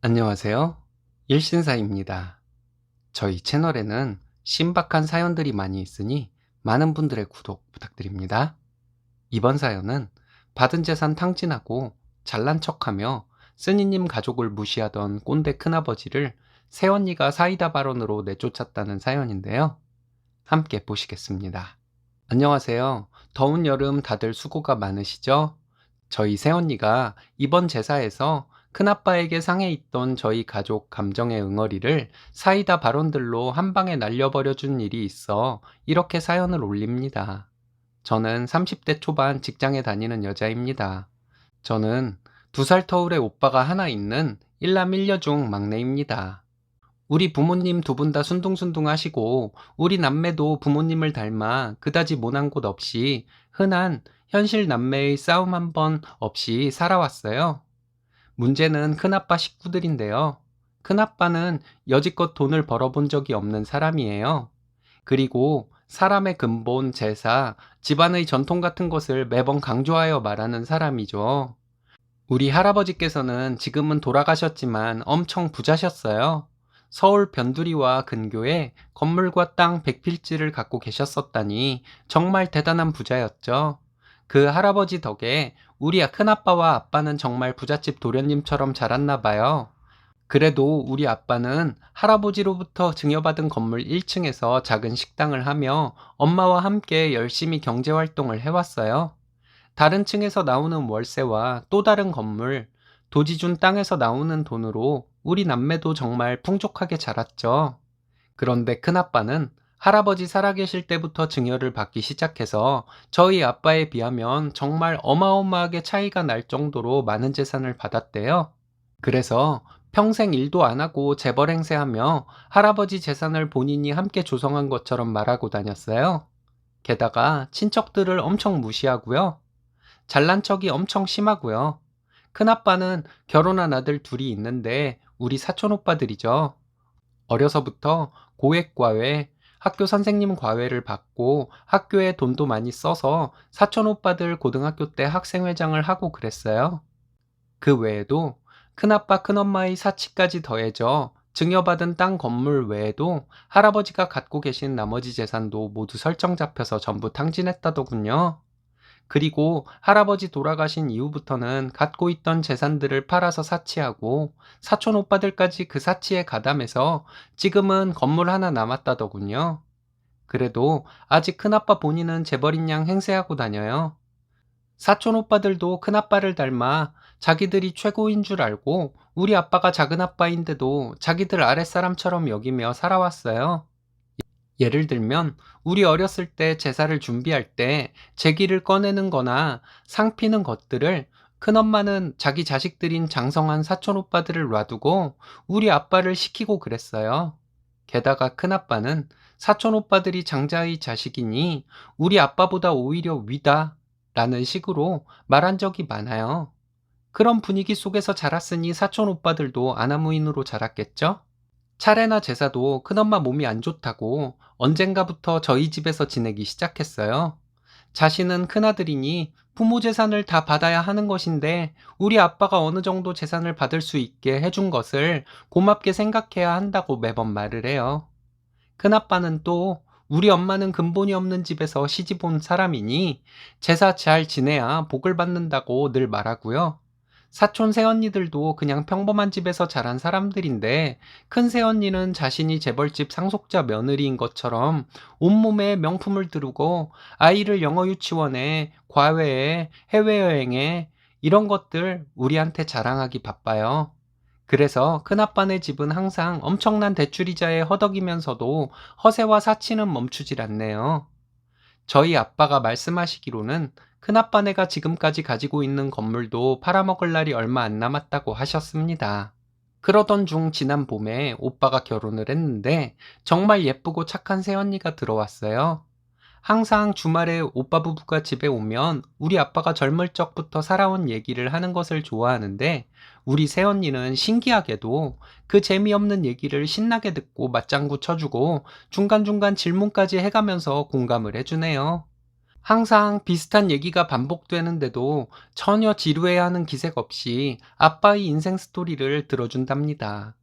안녕하세요. 일신사입니다. 저희 채널에는 신박한 사연들이 많이 있으니 많은 분들의 구독 부탁드립니다. 이번 사연은 받은 재산 탕진하고 잘난 척하며 스니님 가족을 무시하던 꼰대 큰아버지를 새언니가 사이다 발언으로 내쫓았다는 사연인데요. 함께 보시겠습니다. 안녕하세요. 더운 여름 다들 수고가 많으시죠? 저희 새언니가 이번 제사에서 큰아빠에게 상해 있던 저희 가족 감정의 응어리를 사이다 발언들로 한 방에 날려버려 준 일이 있어 이렇게 사연을 올립니다. 저는 30대 초반 직장에 다니는 여자입니다. 저는 2살 터울의 오빠가 하나 있는 일남 일녀 중 막내입니다. 우리 부모님 두 분 다 순둥순둥하시고 우리 남매도 부모님을 닮아 그다지 모난 곳 없이 흔한 현실 남매의 싸움 한 번 없이 살아왔어요. 문제는 큰아빠 식구들인데요. 큰아빠는 여지껏 돈을 벌어본 적이 없는 사람이에요. 그리고 사람의 근본, 제사, 집안의 전통 같은 것을 매번 강조하여 말하는 사람이죠. 우리 할아버지께서는 지금은 돌아가셨지만 엄청 부자셨어요. 서울 변두리와 근교에 건물과 땅 100필지를 갖고 계셨었다니 정말 대단한 부자였죠. 그 할아버지 덕에 우리 큰아빠와 아빠는 정말 부잣집 도련님처럼 자랐나 봐요. 그래도 우리 아빠는 할아버지로부터 증여받은 건물 1층에서 작은 식당을 하며 엄마와 함께 열심히 경제활동을 해왔어요. 다른 층에서 나오는 월세와 또 다른 건물, 도지준 땅에서 나오는 돈으로 우리 남매도 정말 풍족하게 자랐죠. 그런데 큰아빠는 할아버지 살아계실 때부터 증여를 받기 시작해서 저희 아빠에 비하면 정말 어마어마하게 차이가 날 정도로 많은 재산을 받았대요. 그래서 평생 일도 안 하고 재벌 행세하며 할아버지 재산을 본인이 함께 조성한 것처럼 말하고 다녔어요. 게다가 친척들을 엄청 무시하고요. 잘난 척이 엄청 심하고요. 큰아빠는 결혼한 아들 둘이 있는데 우리 사촌 오빠들이죠. 어려서부터 고액과외, 학교 선생님 과외를 받고 학교에 돈도 많이 써서 사촌 오빠들 고등학교 때 학생회장을 하고 그랬어요. 그 외에도 큰아빠 큰엄마의 사치까지 더해져 증여받은 땅 건물 외에도 할아버지가 갖고 계신 나머지 재산도 모두 설정 잡혀서 전부 탕진했다더군요. 그리고 할아버지 돌아가신 이후부터는 갖고 있던 재산들을 팔아서 사치하고 사촌 오빠들까지 그 사치에 가담해서 지금은 건물 하나 남았다더군요. 그래도 아직 큰아빠 본인은 재벌인 양 행세하고 다녀요. 사촌 오빠들도 큰아빠를 닮아 자기들이 최고인 줄 알고 우리 아빠가 작은 아빠인데도 자기들 아랫사람처럼 여기며 살아왔어요. 예를 들면 우리 어렸을 때 제사를 준비할 때 제기를 꺼내는 거나 상 피는 것들을 큰엄마는 자기 자식들인 장성한 사촌 오빠들을 놔두고 우리 아빠를 시키고 그랬어요. 게다가 큰아빠는 사촌 오빠들이 장자의 자식이니 우리 아빠보다 오히려 위다 라는 식으로 말한 적이 많아요. 그런 분위기 속에서 자랐으니 사촌 오빠들도 아나무인으로 자랐겠죠? 차례나 제사도 큰엄마 몸이 안 좋다고 언젠가부터 저희 집에서 지내기 시작했어요. 자신은 큰아들이니 부모 재산을 다 받아야 하는 것인데 우리 아빠가 어느 정도 재산을 받을 수 있게 해준 것을 고맙게 생각해야 한다고 매번 말을 해요. 큰아빠는 또 우리 엄마는 근본이 없는 집에서 시집 온 사람이니 제사 잘 지내야 복을 받는다고 늘 말하고요. 사촌 새언니들도 그냥 평범한 집에서 자란 사람들인데 큰 새언니는 자신이 재벌집 상속자 며느리인 것처럼 온몸에 명품을 두르고 아이를 영어 유치원에 과외에 해외여행에 이런 것들 우리한테 자랑하기 바빠요. 그래서 큰아빠네 집은 항상 엄청난 대출이자에 허덕이면서도 허세와 사치는 멈추질 않네요. 저희 아빠가 말씀하시기로는 큰아빠네가 지금까지 가지고 있는 건물도 팔아먹을 날이 얼마 안 남았다고 하셨습니다. 그러던 중 지난 봄에 오빠가 결혼을 했는데 정말 예쁘고 착한 새언니가 들어왔어요. 항상 주말에 오빠 부부가 집에 오면 우리 아빠가 젊을 적부터 살아온 얘기를 하는 것을 좋아하는데 우리 새언니는 신기하게도 그 재미없는 얘기를 신나게 듣고 맞장구 쳐주고 중간중간 질문까지 해가면서 공감을 해주네요. 항상 비슷한 얘기가 반복되는데도 전혀 지루해하는 기색 없이 아빠의 인생 스토리를 들어준답니다.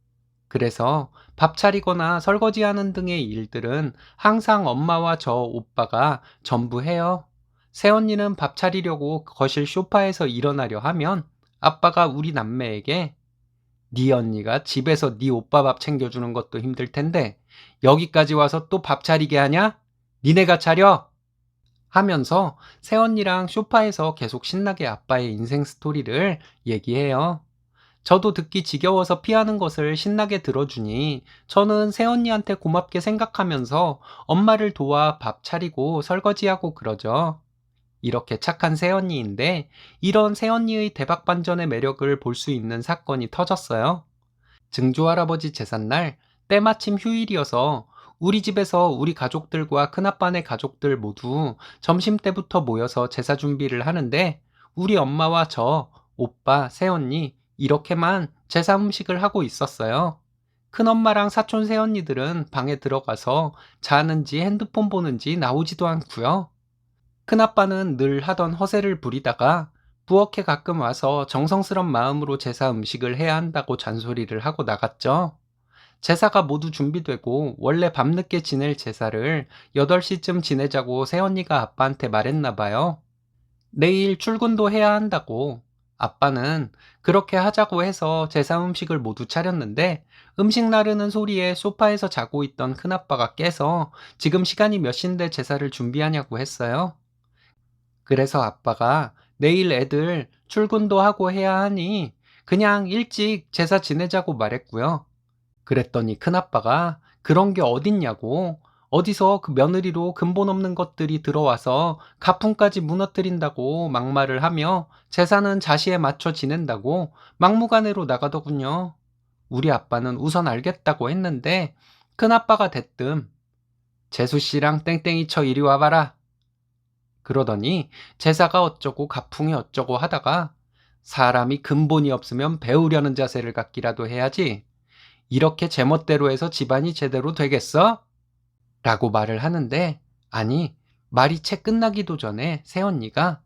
그래서 밥 차리거나 설거지하는 등의 일들은 항상 엄마와 저 오빠가 전부 해요. 새언니는 밥 차리려고 거실 소파에서 일어나려 하면 아빠가 우리 남매에게 네 언니가 집에서 네 오빠 밥 챙겨주는 것도 힘들 텐데 여기까지 와서 또 밥 차리게 하냐? 니네가 차려! 하면서 새언니랑 소파에서 계속 신나게 아빠의 인생 스토리를 얘기해요. 저도 듣기 지겨워서 피하는 것을 신나게 들어주니 저는 새언니한테 고맙게 생각하면서 엄마를 도와 밥 차리고 설거지하고 그러죠. 이렇게 착한 새언니인데 이런 새언니의 대박반전의 매력을 볼 수 있는 사건이 터졌어요. 증조할아버지 제삿날 때마침 휴일이어서 우리 집에서 우리 가족들과 큰아빠네 가족들 모두 점심때부터 모여서 제사 준비를 하는데 우리 엄마와 저, 오빠, 새언니 이렇게만 제사 음식을 하고 있었어요. 큰엄마랑 사촌 새언니들은 방에 들어가서 자는지 핸드폰 보는지 나오지도 않고요. 큰아빠는 늘 하던 허세를 부리다가 부엌에 가끔 와서 정성스런 마음으로 제사 음식을 해야 한다고 잔소리를 하고 나갔죠. 제사가 모두 준비되고 원래 밤늦게 지낼 제사를 8시쯤 지내자고 새언니가 아빠한테 말했나 봐요. 내일 출근도 해야 한다고. 아빠는 그렇게 하자고 해서 제사 음식을 모두 차렸는데 음식 나르는 소리에 소파에서 자고 있던 큰아빠가 깨서 지금 시간이 몇 시인데 제사를 준비하냐고 했어요. 그래서 아빠가 내일 애들 출근도 하고 해야 하니 그냥 일찍 제사 지내자고 말했고요. 그랬더니 큰아빠가 그런 게 어딨냐고 어디서 그 며느리로 근본 없는 것들이 들어와서 가풍까지 무너뜨린다고 막말을 하며 제사는 자시에 맞춰 지낸다고 막무가내로 나가더군요. 우리 아빠는 우선 알겠다고 했는데 큰아빠가 대뜸 재수씨랑 땡땡이 쳐 이리 와봐라 그러더니 제사가 어쩌고 가풍이 어쩌고 하다가 사람이 근본이 없으면 배우려는 자세를 갖기라도 해야지 이렇게 제멋대로 해서 집안이 제대로 되겠어? 라고 말을 하는데 아니 말이 채 끝나기도 전에 새언니가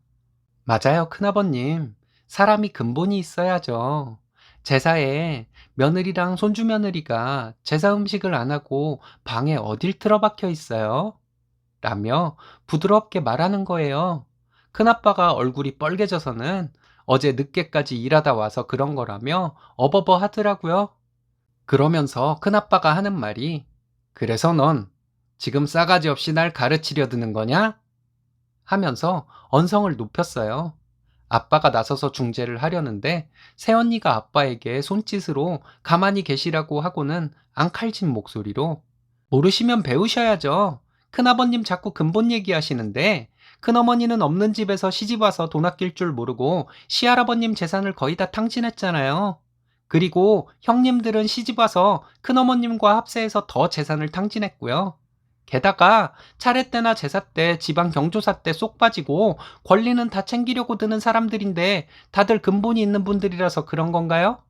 맞아요 큰아버님 사람이 근본이 있어야죠. 제사에 며느리랑 손주며느리가 제사 음식을 안 하고 방에 어딜 틀어박혀 있어요? 라며 부드럽게 말하는 거예요. 큰아빠가 얼굴이 빨개져서는 어제 늦게까지 일하다 와서 그런 거라며 어버버 하더라고요. 그러면서 큰아빠가 하는 말이 그래서 넌 지금 싸가지 없이 날 가르치려 드는 거냐? 하면서 언성을 높였어요. 아빠가 나서서 중재를 하려는데 새언니가 아빠에게 손짓으로 가만히 계시라고 하고는 앙칼진 목소리로 모르시면 배우셔야죠. 큰아버님 자꾸 근본 얘기하시는데 큰어머니는 없는 집에서 시집와서 돈 아낄 줄 모르고 시할아버님 재산을 거의 다 탕진했잖아요. 그리고 형님들은 시집와서 큰어머님과 합세해서 더 재산을 탕진했고요. 게다가 차례 때나 제사 때 지방 경조사 때 쏙 빠지고 권리는 다 챙기려고 드는 사람들인데 다들 근본이 있는 분들이라서 그런 건가요?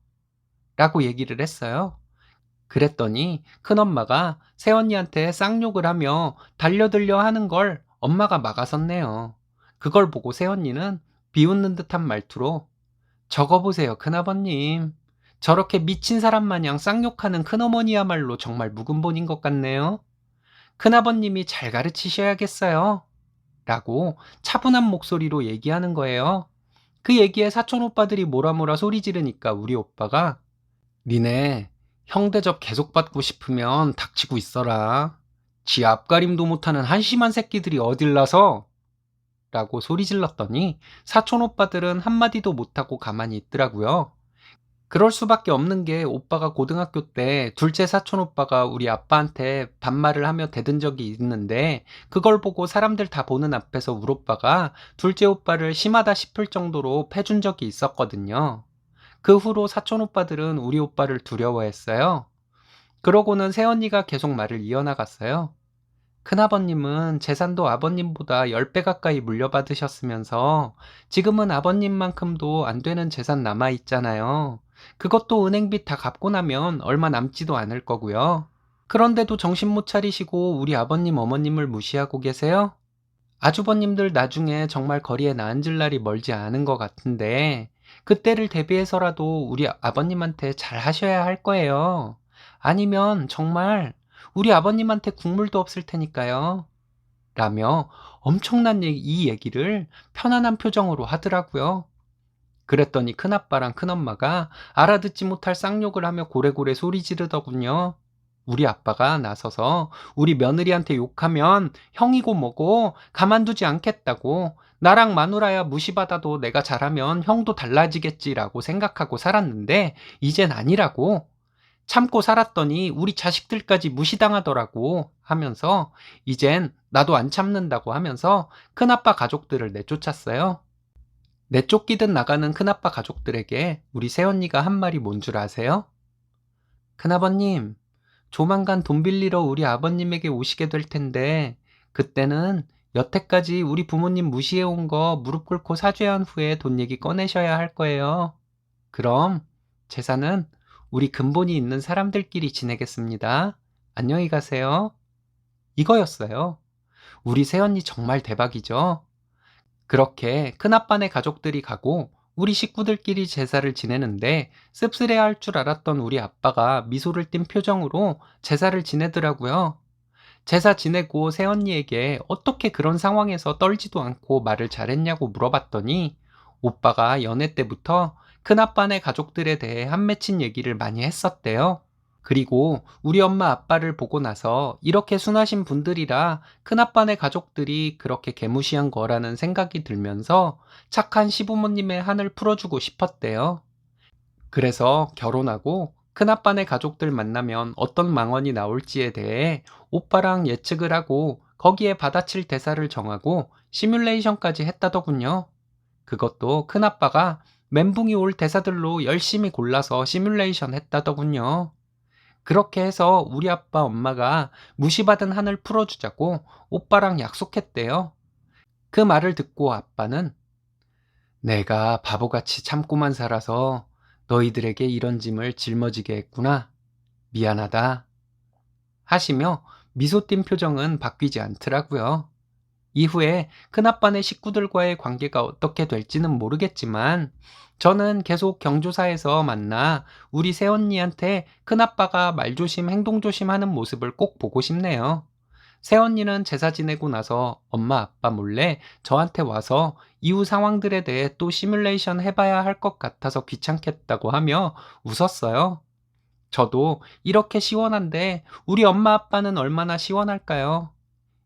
라고 얘기를 했어요. 그랬더니 큰엄마가 새언니한테 쌍욕을 하며 달려들려 하는 걸 엄마가 막아섰네요. 그걸 보고 새언니는 비웃는 듯한 말투로 저거 보세요 큰아버님. 저렇게 미친 사람 마냥 쌍욕하는 큰어머니야말로 정말 묵은본인 것 같네요. 큰아버님이 잘 가르치셔야겠어요. 라고 차분한 목소리로 얘기하는 거예요. 그 얘기에 사촌 오빠들이 뭐라 소리 지르니까 우리 오빠가 니네 형 대접 계속 받고 싶으면 닥치고 있어라. 지 앞가림도 못하는 한심한 새끼들이 어딜 나서? 라고 소리 질렀더니 사촌 오빠들은 한마디도 못하고 가만히 있더라고요. 그럴 수밖에 없는 게 오빠가 고등학교 때 둘째 사촌 오빠가 우리 아빠한테 반말을 하며 대든 적이 있는데 그걸 보고 사람들 다 보는 앞에서 우리 오빠가 둘째 오빠를 심하다 싶을 정도로 패준 적이 있었거든요. 그 후로 사촌 오빠들은 우리 오빠를 두려워했어요. 그러고는 새언니가 계속 말을 이어나갔어요. 큰아버님은 재산도 아버님보다 10배 가까이 물려받으셨으면서 지금은 아버님만큼도 안 되는 재산 남아있잖아요. 그것도 은행빚 다 갚고 나면 얼마 남지도 않을 거고요. 그런데도 정신 못 차리시고 우리 아버님 어머님을 무시하고 계세요? 아주버님들 나중에 정말 거리에 나앉을 날이 멀지 않은 것 같은데, 그때를 대비해서라도 우리 아버님한테 잘 하셔야 할 거예요. 아니면 정말 우리 아버님한테 국물도 없을 테니까요. 라며 엄청난 이 얘기를 편안한 표정으로 하더라고요. 그랬더니 큰아빠랑 큰엄마가 알아듣지 못할 쌍욕을 하며 고래고래 소리 지르더군요. 우리 아빠가 나서서 우리 며느리한테 욕하면 형이고 뭐고 가만두지 않겠다고, 나랑 마누라야 무시받아도 내가 잘하면 형도 달라지겠지라고 생각하고 살았는데 이젠 아니라고, 참고 살았더니 우리 자식들까지 무시당하더라고 하면서 이젠 나도 안 참는다고 하면서 큰아빠 가족들을 내쫓았어요. 내쫓기듯 나가는 큰아빠 가족들에게 우리 새언니가 한 말이 뭔 줄 아세요? 큰아버님, 조만간 돈 빌리러 우리 아버님에게 오시게 될 텐데, 그때는 여태까지 우리 부모님 무시해온 거 무릎 꿇고 사죄한 후에 돈 얘기 꺼내셔야 할 거예요. 그럼 제사는 우리 근본이 있는 사람들끼리 지내겠습니다. 안녕히 가세요. 이거였어요. 우리 새언니 정말 대박이죠? 그렇게 큰아빠네 가족들이 가고 우리 식구들끼리 제사를 지내는데 씁쓸해할 줄 알았던 우리 아빠가 미소를 띤 표정으로 제사를 지내더라고요. 제사 지내고 새언니에게 어떻게 그런 상황에서 떨지도 않고 말을 잘했냐고 물어봤더니 오빠가 연애 때부터 큰아빠네 가족들에 대해 한 맺힌 얘기를 많이 했었대요. 그리고 우리 엄마 아빠를 보고 나서 이렇게 순하신 분들이라 큰아빠네 가족들이 그렇게 개무시한 거라는 생각이 들면서 착한 시부모님의 한을 풀어주고 싶었대요. 그래서 결혼하고 큰아빠네 가족들 만나면 어떤 망언이 나올지에 대해 오빠랑 예측을 하고 거기에 받아칠 대사를 정하고 시뮬레이션까지 했다더군요. 그것도 큰아빠가 멘붕이 올 대사들로 열심히 골라서 시뮬레이션 했다더군요. 그렇게 해서 우리 아빠 엄마가 무시받은 한을 풀어주자고 오빠랑 약속했대요. 그 말을 듣고 아빠는 내가 바보같이 참고만 살아서 너희들에게 이런 짐을 짊어지게 했구나. 미안하다. 하시며 미소 띈 표정은 바뀌지 않더라고요. 이후에 큰아빠네 식구들과의 관계가 어떻게 될지는 모르겠지만 저는 계속 경조사에서 만나 우리 새언니한테 큰아빠가 말조심 행동조심 하는 모습을 꼭 보고 싶네요. 새언니는 제사 지내고 나서 엄마 아빠 몰래 저한테 와서 이후 상황들에 대해 또 시뮬레이션 해봐야 할 것 같아서 귀찮겠다고 하며 웃었어요. 저도 이렇게 시원한데 우리 엄마 아빠는 얼마나 시원할까요?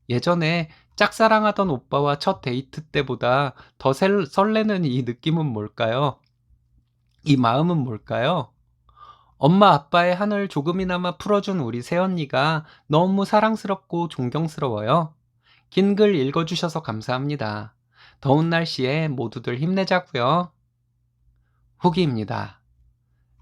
예전에 짝사랑하던 오빠와 첫 데이트 때보다 더 설레는 이 느낌은 뭘까요? 이 마음은 뭘까요? 엄마 아빠의 한을 조금이나마 풀어준 우리 새언니가 너무 사랑스럽고 존경스러워요. 긴 글 읽어주셔서 감사합니다. 더운 날씨에 모두들 힘내자고요. 후기입니다.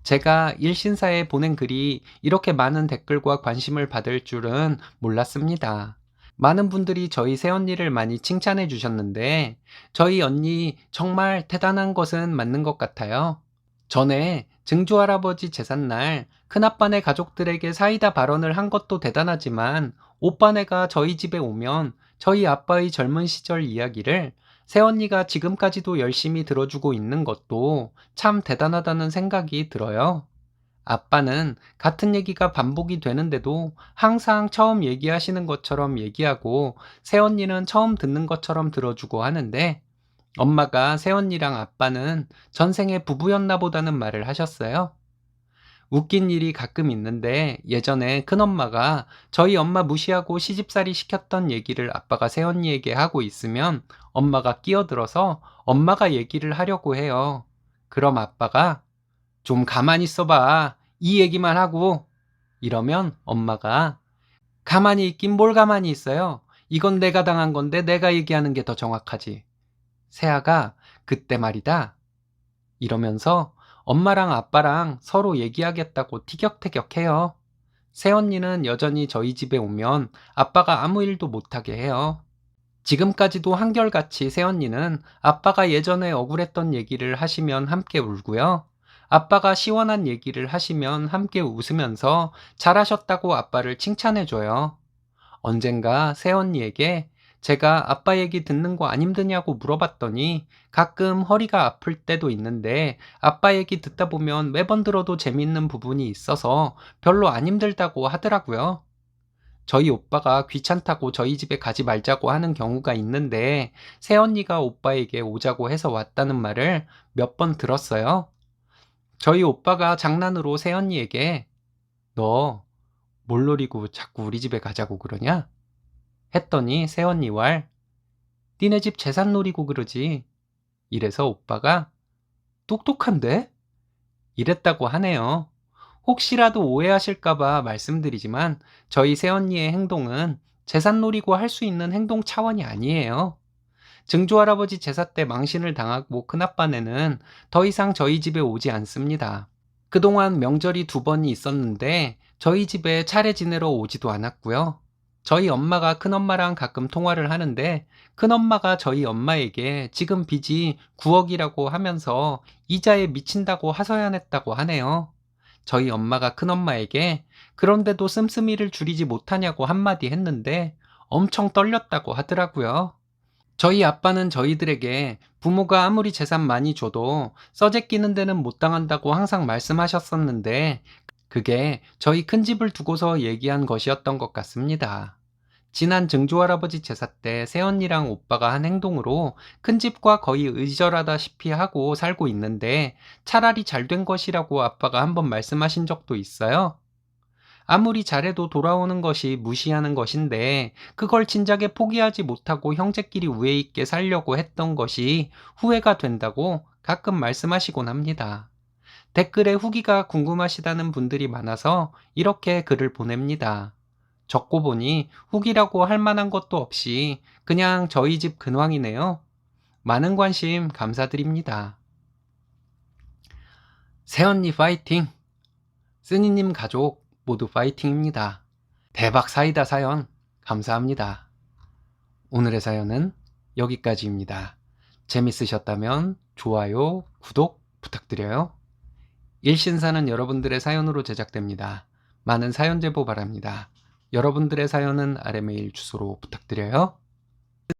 제가 일신사에 보낸 글이 이렇게 많은 댓글과 관심을 받을 줄은 몰랐습니다. 많은 분들이 저희 새언니를 많이 칭찬해 주셨는데 저희 언니 정말 대단한 것은 맞는 것 같아요. 전에 증조할아버지 제삿날 큰아빠네 가족들에게 사이다 발언을 한 것도 대단하지만 오빠네가 저희 집에 오면 저희 아빠의 젊은 시절 이야기를 새언니가 지금까지도 열심히 들어주고 있는 것도 참 대단하다는 생각이 들어요. 아빠는 같은 얘기가 반복이 되는데도 항상 처음 얘기하시는 것처럼 얘기하고 새언니는 처음 듣는 것처럼 들어주고 하는데 엄마가 새언니랑 아빠는 전생에 부부였나 보다는 말을 하셨어요. 웃긴 일이 가끔 있는데 예전에 큰엄마가 저희 엄마 무시하고 시집살이 시켰던 얘기를 아빠가 새언니에게 하고 있으면 엄마가 끼어들어서 엄마가 얘기를 하려고 해요. 그럼 아빠가 좀 가만히 있어봐. 이 얘기만 하고. 이러면 엄마가 가만히 있긴 뭘 가만히 있어요. 이건 내가 당한 건데 내가 얘기하는 게 더 정확하지. 세아가 그때 말이다. 이러면서 엄마랑 아빠랑 서로 얘기하겠다고 티격태격해요. 새언니는 여전히 저희 집에 오면 아빠가 아무 일도 못하게 해요. 지금까지도 한결같이 새언니는 아빠가 예전에 억울했던 얘기를 하시면 함께 울고요. 아빠가 시원한 얘기를 하시면 함께 웃으면서 잘하셨다고 아빠를 칭찬해줘요. 언젠가 새언니에게 제가 아빠 얘기 듣는 거 안 힘드냐고 물어봤더니 가끔 허리가 아플 때도 있는데 아빠 얘기 듣다 보면 매번 들어도 재밌는 부분이 있어서 별로 안 힘들다고 하더라고요. 저희 오빠가 귀찮다고 저희 집에 가지 말자고 하는 경우가 있는데 새언니가 오빠에게 오자고 해서 왔다는 말을 몇 번 들었어요. 저희 오빠가 장난으로 새언니에게 너 뭘 노리고 자꾸 우리 집에 가자고 그러냐? 했더니 새언니 왈 니네 집 재산 노리고 그러지. 이래서 오빠가 똑똑한데? 이랬다고 하네요. 혹시라도 오해하실까봐 말씀드리지만 저희 새언니의 행동은 재산 노리고 할 수 있는 행동 차원이 아니에요. 증조할아버지 제사 때 망신을 당하고 큰아빠네는 더 이상 저희 집에 오지 않습니다. 그동안 명절이 2번이 있었는데 저희 집에 차례 지내러 오지도 않았고요. 저희 엄마가 큰엄마랑 가끔 통화를 하는데 큰엄마가 저희 엄마에게 지금 빚이 9억이라고 하면서 이자에 미친다고 하소연했다고 하네요. 저희 엄마가 큰엄마에게 그런데도 씀씀이를 줄이지 못하냐고 한마디 했는데 엄청 떨렸다고 하더라고요. 저희 아빠는 저희들에게 부모가 아무리 재산 많이 줘도 써재 끼는 데는 못 당한다고 항상 말씀하셨었는데 그게 저희 큰 집을 두고서 얘기한 것이었던 것 같습니다. 지난 증조할아버지 제사 때 새언니랑 오빠가 한 행동으로 큰 집과 거의 의절하다시피 하고 살고 있는데 차라리 잘 된 것이라고 아빠가 한번 말씀하신 적도 있어요. 아무리 잘해도 돌아오는 것이 무시하는 것인데 그걸 진작에 포기하지 못하고 형제끼리 우애 있게 살려고 했던 것이 후회가 된다고 가끔 말씀하시곤 합니다. 댓글에 후기가 궁금하시다는 분들이 많아서 이렇게 글을 보냅니다. 적고 보니 후기라고 할 만한 것도 없이 그냥 저희 집 근황이네요. 많은 관심 감사드립니다. 새언니 파이팅! 쓰니님 가족 모두 파이팅입니다. 대박 사이다 사연 감사합니다. 오늘의 사연은 여기까지입니다. 재밌으셨다면 좋아요, 구독 부탁드려요. 일신사는 여러분들의 사연으로 제작됩니다. 많은 사연 제보 바랍니다. 여러분들의 사연은 아래 메일 주소로 부탁드려요.